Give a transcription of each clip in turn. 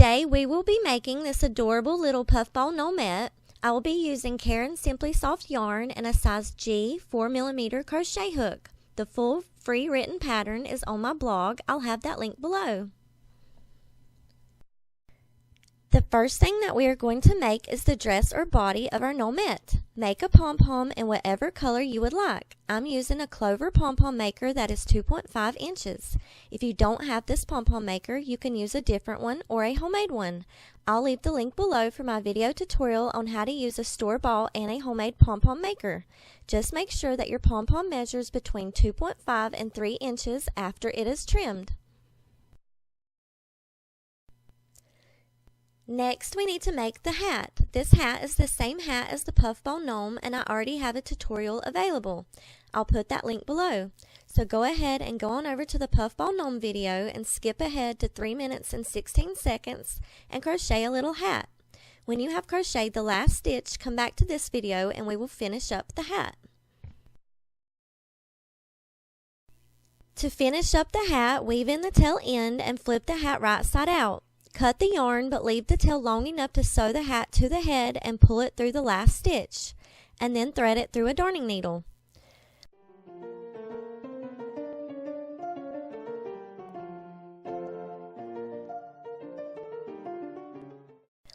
Today we will be making this adorable little Puffball Gnomette. I will be using Caron Simply Soft yarn and a size G 4mm crochet hook. The full free written pattern is on my blog. I'll have that link below. The first thing that we are going to make is the dress or body of our Gnomette. Make a pom-pom in whatever color you would like. I'm using a clover pom-pom maker that is 2.5 inches. If you don't have this pom-pom maker, you can use a different one or a homemade one. I'll leave the link below for my video tutorial on how to use a store-bought and a homemade pom-pom maker. Just make sure that your pom-pom measures between 2.5 and 3 inches after it is trimmed. Next, we need to make the hat. This hat is the same hat as the Puffball Gnome, and I already have a tutorial available. I'll put that link below. So go ahead and go on over to the Puffball Gnome video and skip ahead to 3 minutes and 16 seconds and crochet a little hat. When you have crocheted the last stitch, come back to this video and we will finish up the hat. To finish up the hat, weave in the tail end and flip the hat right side out. Cut the yarn but leave the tail long enough to sew the hat to the head and pull it through the last stitch, and then thread it through a darning needle.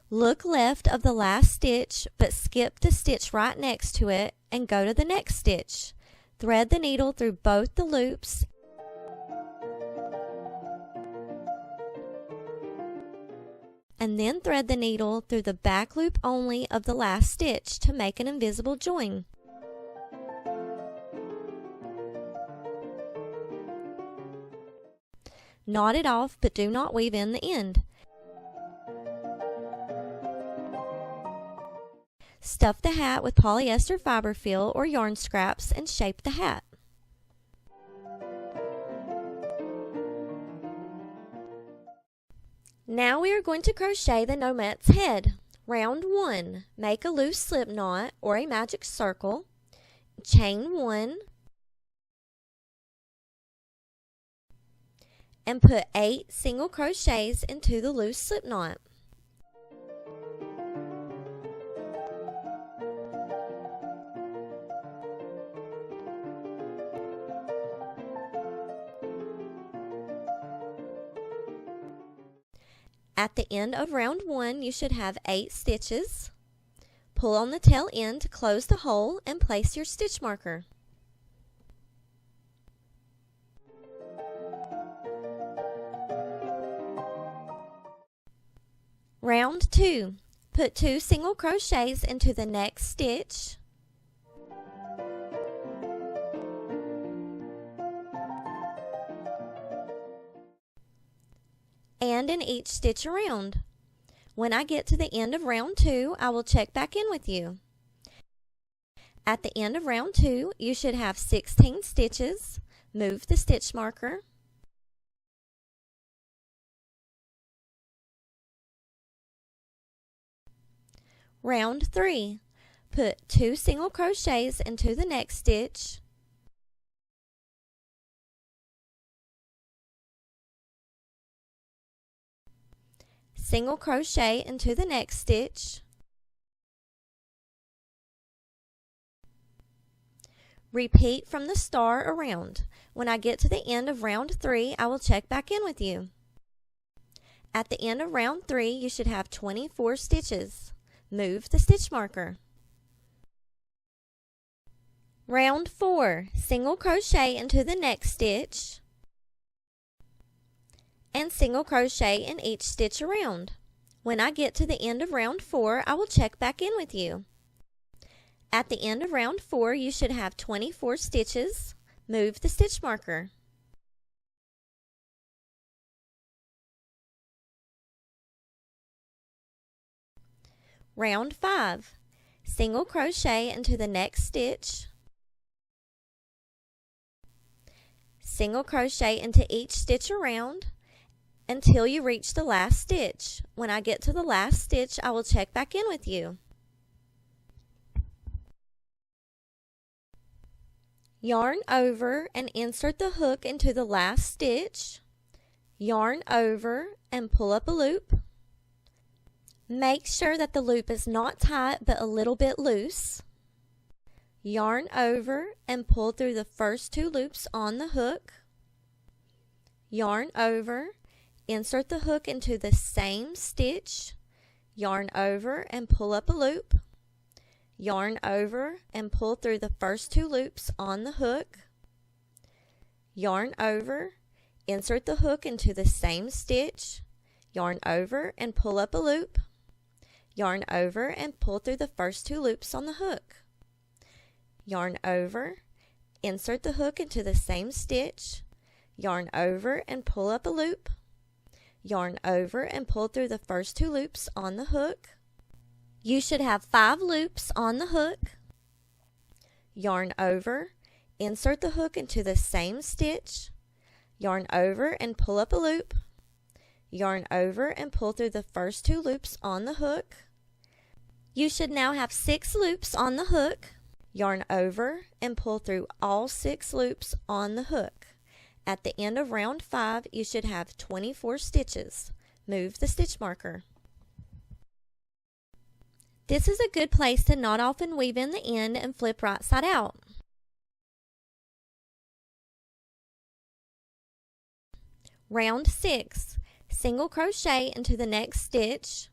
Look left of the last stitch but skip the stitch right next to it and go to the next stitch. Thread the needle through both the loops and then thread the needle through the back loop only of the last stitch to make an invisible join. Knot it off, but do not weave in the end. Stuff the hat with polyester fiber fill or yarn scraps and shape the hat. Now we are going to crochet the Gnomette's head. Round 1. Make a loose slip knot or a magic circle. Chain 1 and put 8 single crochets into the loose slip knot. At the end of round 1, you should have 8 stitches. Pull on the tail end to close the hole and place your stitch marker. Round 2. Put 2 single crochets into the next stitch. And in each stitch around. When I get to the end of round 2, I will check back in with you. At the end of round 2, you should have 16 stitches. Move the stitch marker. Round 3. Put 2 single crochets into the next stitch. Single crochet into the next stitch. Repeat from the star around. When I get to the end of round 3, I will check back in with you. At the end of round 3, you should have 24 stitches. Move the stitch marker. Round 4. Single crochet into the next stitch and single crochet in each stitch around. When I get to the end of round 4, I will check back in with you. At the end of round 4, you should have 24 stitches. Move the stitch marker. Round 5. Single crochet into the next stitch. Single crochet into each stitch around until you reach the last stitch. When I get to the last stitch, I will check back in with you. Yarn over and insert the hook into the last stitch. Yarn over and pull up a loop. Make sure that the loop is not tight but a little bit loose. Yarn over and pull through the first 2 loops on the hook. Yarn over, insert the hook into the same stitch, yarn over and pull up a loop. Yarn over and pull through the first 2 loops on the hook. Yarn over, insert the hook into the same stitch, yarn over and pull up a loop. Yarn over and pull through the first 2 loops on the hook. Yarn over, insert the hook into the same stitch, yarn over and pull up a loop. Yarn over and pull through the first 2 loops on the hook. You should have 5 loops on the hook. Yarn over, insert the hook into the same stitch, yarn over and pull up a loop. Yarn over and pull through the first 2 loops on the hook. You should now have 6 loops on the hook. Yarn over and pull through all 6 loops on the hook. At the end of round 5, you should have 24 stitches. Move the stitch marker. This is a good place to knot off and weave in the end and flip right side out. Round 6. Single crochet into the next stitch.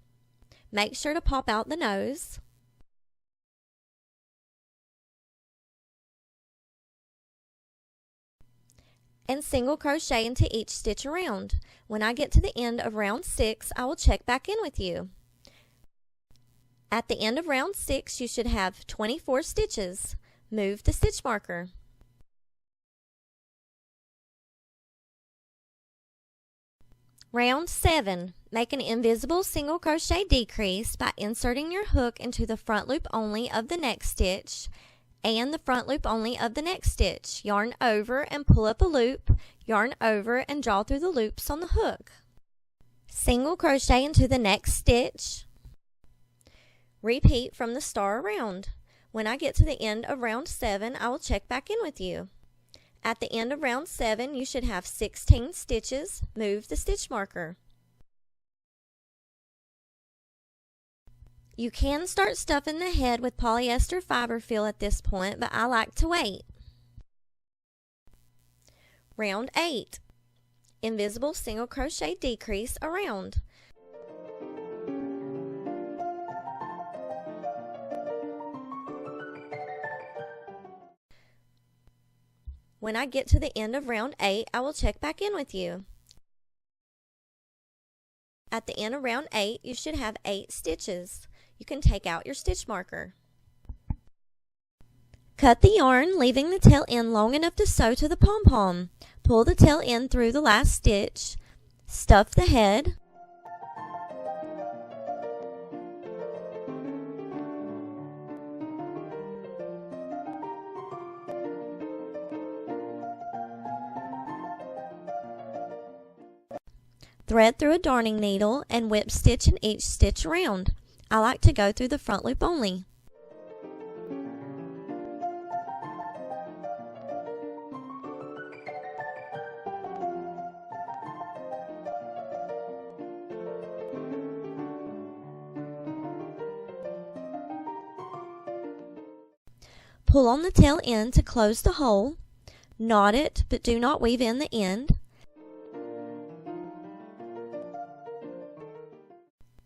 Make sure to pop out the nose. And single crochet into each stitch around. When I get to the end of round 6, I will check back in with you. At the end of round 6, you should have 24 stitches. Move the stitch marker. Round 7. Make an invisible single crochet decrease by inserting your hook into the front loop only of the next stitch and the front loop only of the next stitch. Yarn over and pull up a loop, yarn over and draw through the loops on the hook. Single crochet into the next stitch. Repeat from the star around. When I get to the end of round 7, I will check back in with you. At the end of round 7, you should have 16 stitches. Move the stitch marker. You can start stuffing the head with polyester fiber fill at this point, but I like to wait. Round 8. Invisible single crochet decrease around. When I get to the end of round 8, I will check back in with you. At the end of round 8, you should have 8 stitches. You can take out your stitch marker. Cut the yarn, leaving the tail end long enough to sew to the pom-pom. Pull the tail end through the last stitch. Stuff the head. Thread through a darning needle and whip stitch in each stitch around. I like to go through the front loop only. Pull on the tail end to close the hole. Knot it, but do not weave in the end.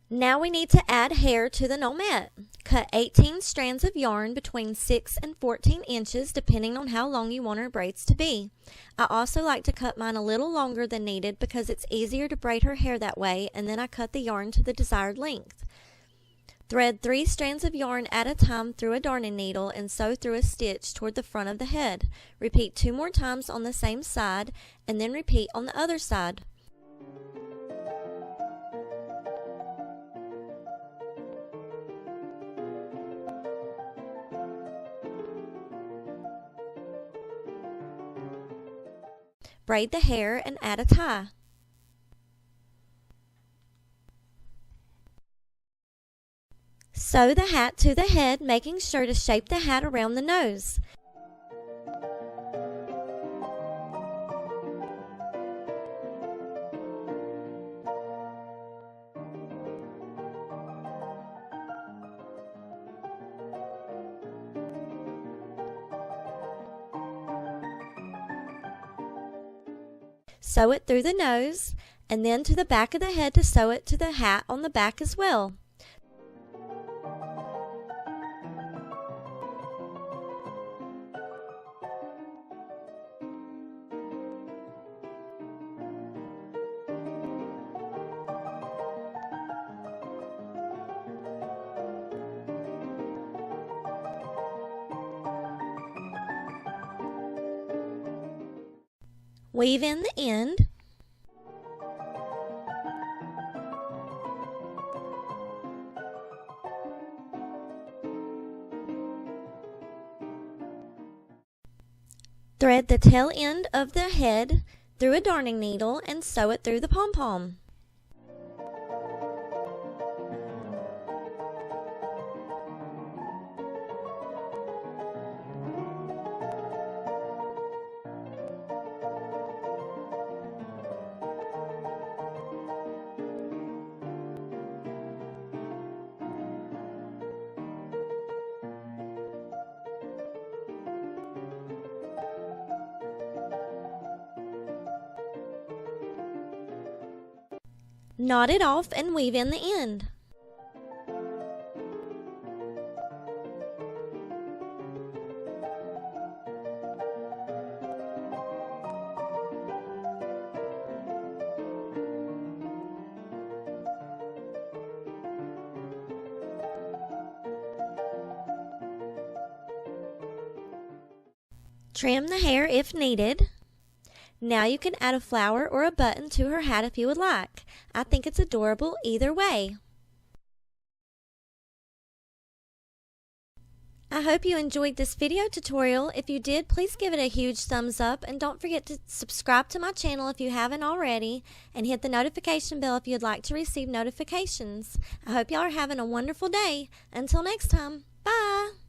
Now we need to add hair to the gnomette. Cut 18 strands of yarn between 6 and 14 inches depending on how long you want our braids to be. I also like to cut mine a little longer than needed because it's easier to braid her hair that way, and then I cut the yarn to the desired length. Thread 3 strands of yarn at a time through a darning needle and sew through a stitch toward the front of the head. Repeat 2 more times on the same side and then repeat on the other side. Braid the hair and add a tie. Sew the hat to the head, making sure to shape the hat around the nose. Sew it through the nose, and then to the back of the head to sew it to the hat on the back as well. Weave in the end. Thread the tail end of the head through a darning needle and sew it through the pom-pom. Knot it off and weave in the end. Trim the hair if needed. Now you can add a flower or a button to her hat if you would like. I think it's adorable either way. I hope you enjoyed this video tutorial. If you did, please give it a huge thumbs up and don't forget to subscribe to my channel if you haven't already and hit the notification bell if you'd like to receive notifications. I hope y'all are having a wonderful day. Until next time, bye!